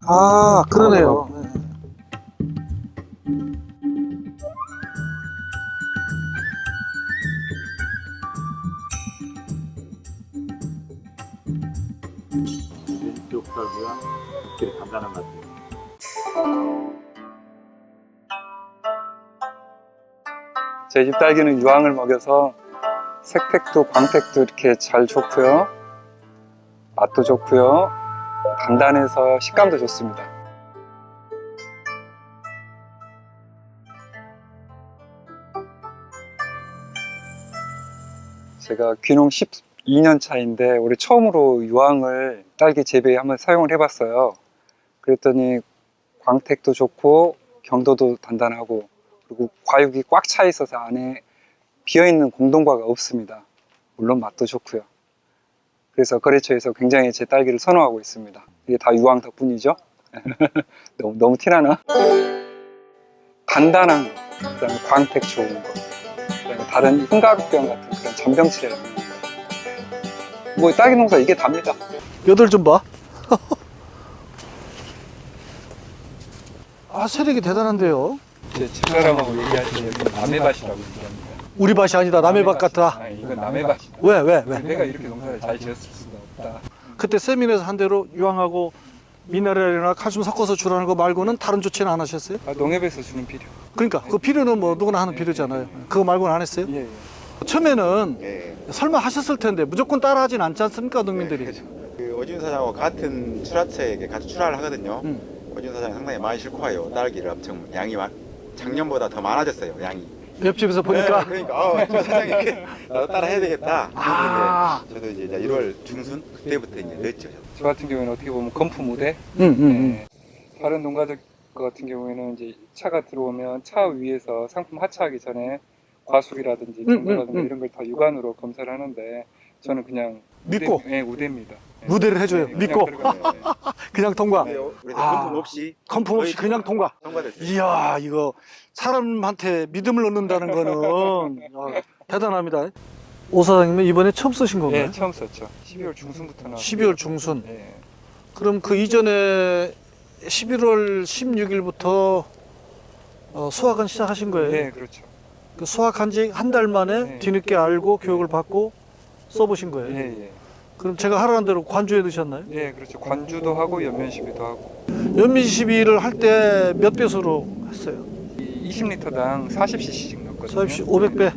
아, 그러네요. 왼쪽 딸기가 되게 단단한 것 같아요. 제 집 딸기는 유황을 먹여서 색택도 광택도 이렇게 잘 좋고요, 맛도 좋고요, 단단해서 식감도 좋습니다. 제가 귀농 12년 차인데 올해 처음으로 유황을 딸기 재배에 한번 사용을 해봤어요. 그랬더니 광택도 좋고 경도도 단단하고, 그리고 과육이 꽉 차 있어서 안에 비어있는 공동과가 없습니다. 물론 맛도 좋고요. 그래서 거래처에서 굉장히 제 딸기를 선호하고 있습니다. 이게 다 유황 덕분이죠. 너무 티나나? 단단한 거, 그다음에 광택 좋은 거, 그다음에 다른 흰가루병 같은 그런 잔병치레 없는 거. 뭐 딸기 농사 이게 답니다. 여덟 좀 봐. 아, 세력이 대단한데요. 제 집사람하고 얘기할 때 여기 남해밭이라고 얘기합니다. 우리 밭이 아니다. 남의 밭 같다. 아니, 이건 남해밭이다. 왜? 내가 이렇게 농사를 잘 지었을 수가 없다. 그때 세민에서 한 대로 유황하고 미네랄이나 칼슘 섞어서 주라는 거 말고는 다른 조치는 안 하셨어요? 농협에서 주는 비료. 그러니까 그 비료는 뭐 누구나 하는 비료잖아요. 그거 말고는 안 했어요? 예. 처음에는 설마 하셨을 텐데 무조건 따라하진 않지 않습니까, 농민들이? 그 오진 사장하고 같은 출하처에 같이 출하를 하거든요. 오진 사장이 상당히 많이 싫고 해요. 딸기를 엄청 양이 작년보다 더 많아졌어요, 양이. 옆집에서 보니까. 그러니까 저 사장이 나도 따라 해야 되겠다. 아. 저도 이제 1월 중순 그때부터 이제 넣었죠. 저 같은 경우에는 어떻게 보면 건프 무대. 다른 농가들 같은 경우에는 이제 차가 들어오면 차 위에서 상품 하차하기 전에 과속이라든지 정도라든지 이런 걸 다 육안으로 검사를 하는데, 저는 그냥 믿고? 우대입니다. 무대를 해줘요. 네, 믿고. 그냥 통과. 그래서 아. 건품 없이 건품 없이 그냥 통과. 통과됐어요. 이야, 이거 사람한테 믿음을 얻는다는 거는 대단합니다. 오 사장님은 이번에 처음 쓰신 건가요? 네, 처음 썼죠. 12월 중순부터 나왔어요. 12월 중순. 네. 그럼 그 이전에 11월 16일부터 수확은 시작하신 거예요? 네, 그렇죠. 그 수확한 지 한 달 만에 네. 뒤늦게 알고 교육을 받고 써보신 거예요? 예. 그럼 제가 하라는 대로 관주해 두셨나요? 네, 그렇죠. 관주도 하고 연면 시비도 하고. 연민 시비를 할 때 몇 배수로 했어요? 20리터당 40cc씩 넣거든요. 500배.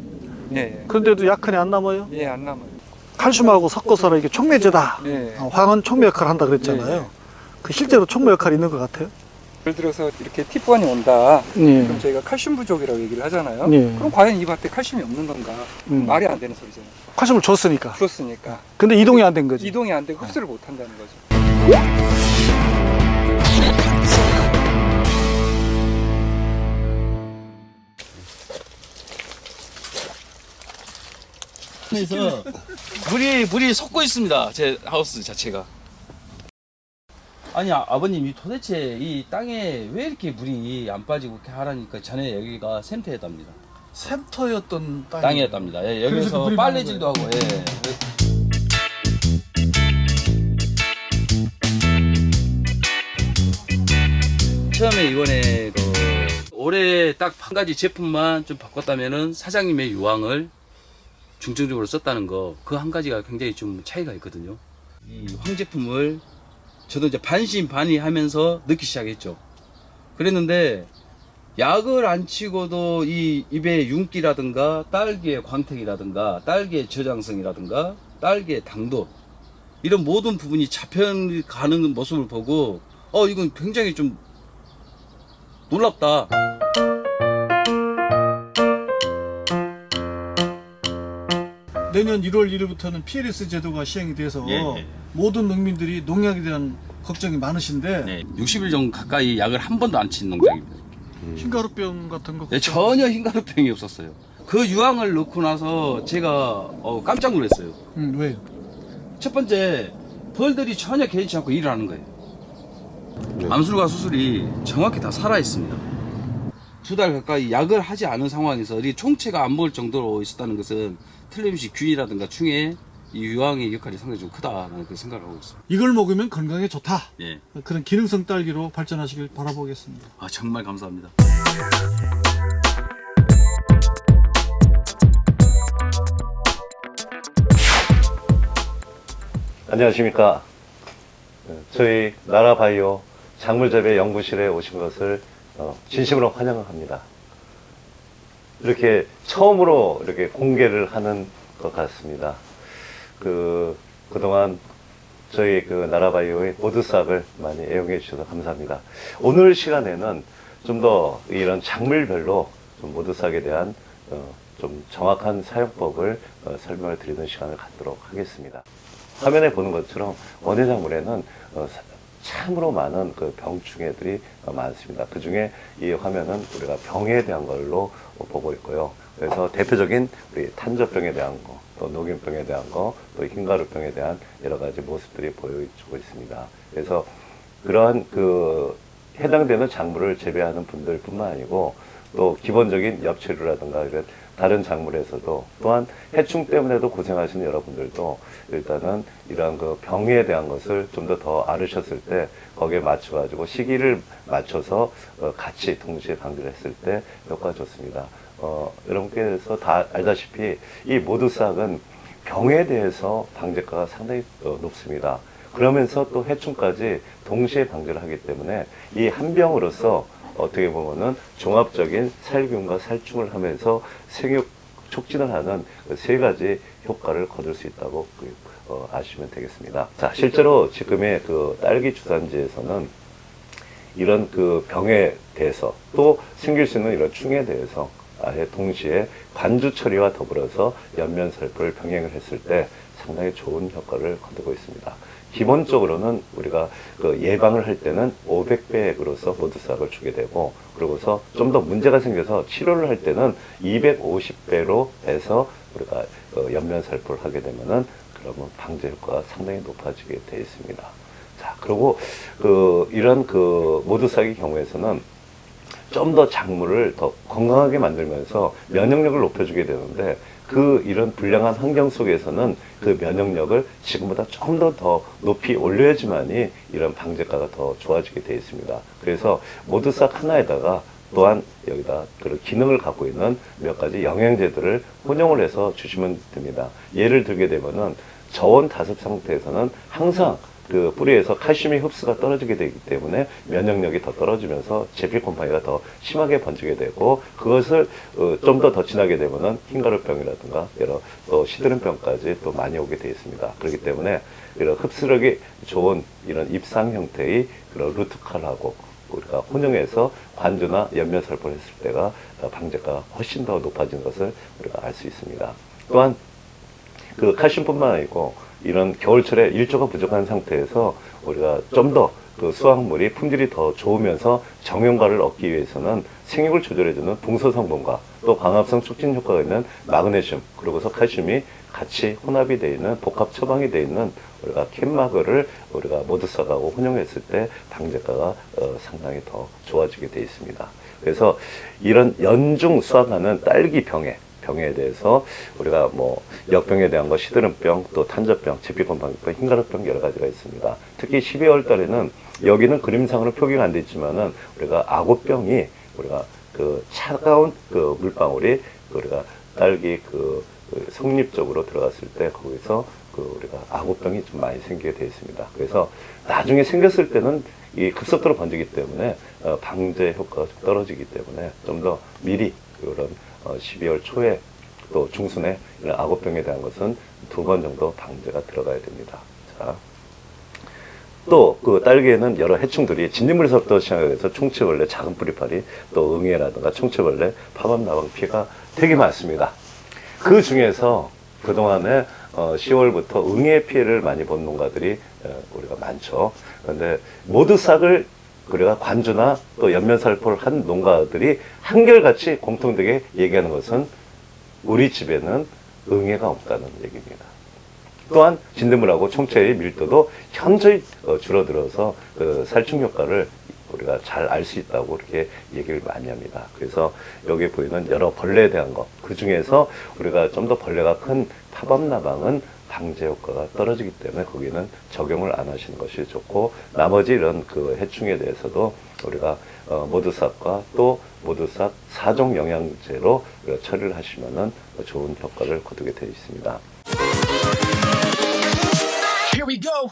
예. 그런데도 약한이 안 남아요? 예, 안 남아요. 칼슘하고 섞어서 이게 촉매제다. 예. 황은 촉매 역할을 한다 그랬잖아요. 예. 그 실제로 촉매 역할이 있는 것 같아요? 예를 들어서 이렇게 티프안이 온다. 예. 그럼 저희가 칼슘 부족이라고 얘기를 하잖아요. 예. 그럼 과연 이 밭에 칼슘이 없는 건가? 말이 안 되는 소리잖아요. 칼슘을 줬으니까. 줬으니까. 근데 이동이 안 된 거지. 이동이 안 되고 흡수를 못 한다는 거죠. 그래서 물이 솟고 있습니다. 제 하우스 자체가. 아니 아버님이 도대체 이 땅에 왜 이렇게 물이 안 빠지고 이렇게 하라니까 전에 여기가 샘터였답니다. 샘터였던 땅이었답니다. 예, 그래서 여기서 물이 빨래질도 하고. 예. 처음에 이번에 올해 딱 한 가지 제품만 좀 바꿨다면은 사장님의 유황을 중점적으로 썼다는 거, 그 한 가지가 굉장히 좀 차이가 있거든요. 이 황제품을 저도 이제 반신반의하면서 넣기 시작했죠. 그랬는데 약을 안 치고도 이 잎의 윤기라든가 딸기의 광택이라든가 딸기의 저장성이라든가 딸기의 당도, 이런 모든 부분이 잡혀가는 모습을 보고 이건 굉장히 좀 놀랍다. 내년 1월 1일부터는 PLS 제도가 시행이 돼서 모든 농민들이 농약에 대한 걱정이 많으신데 60일 정도 가까이 약을 한 번도 안 친 농장입니다. 흰가루병 같은 거 네, 전혀 흰가루병이 없었어요. 그 유황을 넣고 나서 제가 깜짝 놀랐어요. 왜요? 첫 번째, 벌들이 전혀 개의치 않고 일을 하는 거예요. 암술과 수술이 정확히 다 살아 있습니다. 2달 가까이 약을 하지 않은 상황에서 이 총체가 안 보일 정도로 있었다는 것은 틀림없이 균이라든가 충에 이 유황의 역할이 상당히 좀 크다는 그 생각을 하고 있습니다. 이걸 먹으면 건강에 좋다. 예. 그런 기능성 딸기로 발전하시길 바라보겠습니다. 정말 감사합니다. 안녕하십니까. 저희 나라바이오 작물재배 연구실에 오신 것을 진심으로 환영합니다. 이렇게 처음으로 이렇게 공개를 하는 것 같습니다. 그동안 저희 나라바이오의 모드싹을 많이 애용해 주셔서 감사합니다. 오늘 시간에는 좀 더 이런 작물별로 좀 모드싹에 대한 좀 정확한 사용법을 설명을 드리는 시간을 갖도록 하겠습니다. 화면에 보는 것처럼 원예작물에는 참으로 많은 병충해들이 많습니다. 그 중에 이 화면은 우리가 병에 대한 걸로 보고 있고요. 그래서 대표적인 우리 탄저병에 대한 거, 또 녹균병에 대한 거, 또 흰가루병에 대한 여러 가지 모습들이 보여주고 있습니다. 그래서 그러한 해당되는 작물을 재배하는 분들뿐만 아니고 또 기본적인 엽채류라든가 이런 다른 작물에서도 또한 해충 때문에도 고생하시는 여러분들도 일단은 이러한 병에 대한 것을 좀 더 알으셨을 때 거기에 맞춰가지고 시기를 맞춰서 같이 동시에 방지를 했을 때 효과가 좋습니다. 여러분께서 다 알다시피 이 모드싹은 병에 대해서 방제가가 상당히 높습니다. 그러면서 또 해충까지 동시에 방제를 하기 때문에 이 한 병으로서 어떻게 보면은 종합적인 살균과 살충을 하면서 생육 촉진을 하는 세 가지 효과를 거둘 수 있다고 아시면 되겠습니다. 자, 실제로 지금의 딸기 주산지에서는 이런 병에 대해서 또 생길 수 있는 이런 충에 대해서 아예 동시에 관주 처리와 더불어서 연면살포를 병행을 했을 때 상당히 좋은 효과를 거두고 있습니다. 기본적으로는 우리가 예방을 할 때는 500배액으로서 모드싹을 주게 되고, 그러고서 좀 더 문제가 생겨서 치료를 할 때는 250배로 해서 우리가 연면살포를 하게 되면은 그러면 방제 효과가 상당히 높아지게 되어 있습니다. 자, 그리고 이런 모드싹의 경우에서는 좀 더 작물을 더 건강하게 만들면서 면역력을 높여주게 되는데, 이런 불량한 환경 속에서는 그 면역력을 지금보다 조금 더 높이 올려야지만이 이런 방제가가 더 좋아지게 되어 있습니다. 그래서 모드싹 하나에다가 또한 여기다 그런 기능을 갖고 있는 몇 가지 영양제들을 혼용을 해서 주시면 됩니다. 예를 들게 되면은 저온 다습 상태에서는 항상 뿌리에서 칼슘이 흡수가 떨어지게 되기 때문에 면역력이 더 떨어지면서 제피곰팡이가 더 심하게 번지게 되고, 그것을 좀 더 진하게 되면은 흰가루병이라든가 여러 또 시드름병까지 또 많이 오게 되어 있습니다. 그렇기 때문에 이런 흡수력이 좋은 이런 잎상 형태의 그런 루트칼하고 우리가 혼용해서 관주나 연면살포를 했을 때가 방제가 훨씬 더 높아진 것을 우리가 알 수 있습니다. 또한 칼슘뿐만 아니고 이런 겨울철에 일조가 부족한 상태에서 우리가 좀 더 수확물이 품질이 더 좋으면서 정형과를 얻기 위해서는 생육을 조절해주는 붕소 성분과 또 광합성 촉진 효과가 있는 마그네슘, 그리고서 칼슘이 같이 혼합이 되어 있는 복합 처방이 되어 있는 우리가 캔마그를 우리가 모드싹하고 혼용했을 때 방제가가 상당히 더 좋아지게 되어 있습니다. 그래서 이런 연중 수확하는 딸기 병에 병에 대해서 우리가 뭐 역병에 대한 거 시드름병, 또 탄저병, 제피건방병, 흰가루병 여러 가지가 있습니다. 특히 12월 달에는 여기는 그림상으로 표기가 안 돼 있지만은 우리가 악어병이 우리가 그 차가운 그 물방울이 우리가 딸기 그 성립 쪽으로 들어갔을 때 거기서 그 우리가 악어병이 좀 많이 생기게 되어 있습니다. 그래서 나중에 생겼을 때는 이 급속도로 번지기 때문에 방제 효과가 좀 떨어지기 때문에 좀 더 미리 이런 12월 초에 또 중순에 이런 악어병에 대한 것은 2번 정도 방제가 들어가야 됩니다. 자, 또 그 딸기에는 여러 해충들이 진딧물에서부터 시작해서 총치벌레, 작은 뿌리파리, 또 응애라든가 총치벌레, 파밤나방 피해가 되게 많습니다. 그 중에서 그동안에 10월부터 응애 피해를 많이 본 농가들이 우리가 많죠. 그런데 모두싹을 우리가 관주나 또 연면살포를 한 농가들이 한결같이 공통되게 얘기하는 것은 우리 집에는 응애가 없다는 얘기입니다. 또한 진드물하고 총체의 밀도도 현저히 줄어들어서 살충 효과를 우리가 잘 알 수 있다고 이렇게 얘기를 많이 합니다. 그래서 여기 보이는 여러 벌레에 대한 것, 그 중에서 우리가 좀 더 벌레가 큰 파밤나방은 방제 효과가 떨어지기 때문에 거기는 적용을 안 하시는 것이 좋고, 나머지 이런 그 해충에 대해서도 우리가 모두싹과 또 모두싹 4종 영양제로 우리가 처리를 하시면은 좋은 효과를 거두게 되어 있습니다. Here we go.